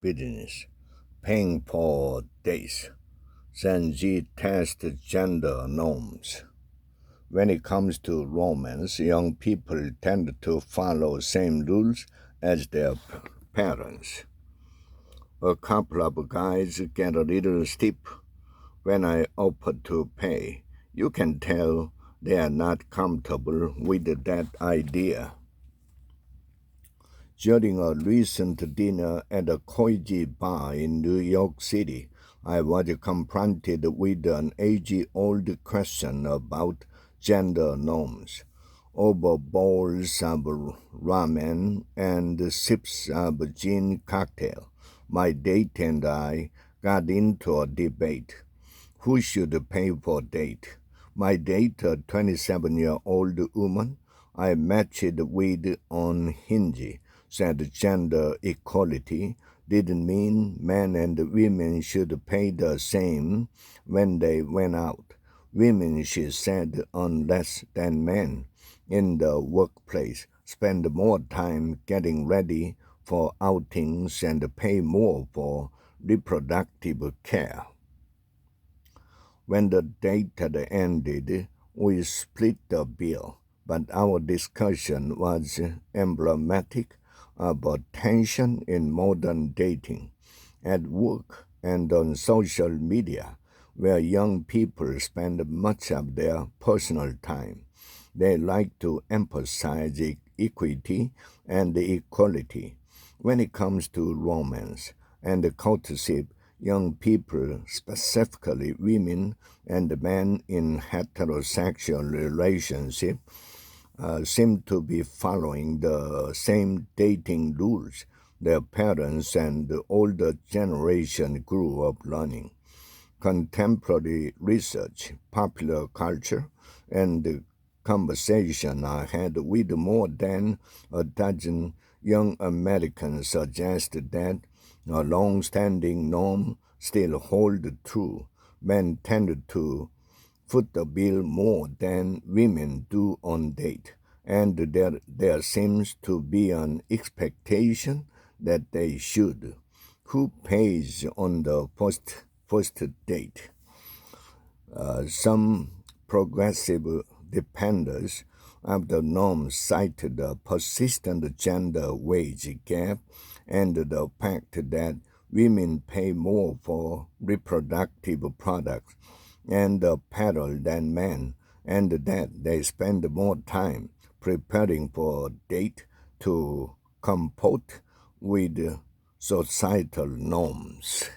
business, paying for dates. Gen Z test gender norms. When it comes to romance, young people tend to follow same rules as their parents. A couple of guys get a little stiff when I offer to pay. You can tell they are not comfortable with that idea. During a recent dinner at a Koiji bar in New York City, I was confronted with an age-old question about gender norms. Over bowls of ramen and sips of gin cocktail, my date and I got into a debate. Who should pay for date? My date, a 27-year-old woman I matched with on Hinge, said gender equality didn't mean men and women should pay the same when they went out. Women, she said, earn less than men in the workplace, spend more time getting ready for outings, and pay more for reproductive care. When the date had ended, we split the bill, but our discussion was emblematic of a tension in modern dating. At work and on social media, where young people spend much of their personal time, they like to emphasize equity and equality. When it comes to romance and courtship, young people, specifically women and men in heterosexual relationships, seem to be following the same dating rules their parents and the older generation grew up learning. Contemporary research, popular culture, and conversation I had with more than a dozen young Americans suggest that a long-standing norm still holds true. Men tend to foot the bill more than women do on date, and there seems to be an expectation that they should. Who pays on the first date? Some progressive defenders of the norm cited the persistent gender wage gap and the fact that women pay more for reproductive products and apparel than men, and that they spend more time preparing for a date to comport with societal norms.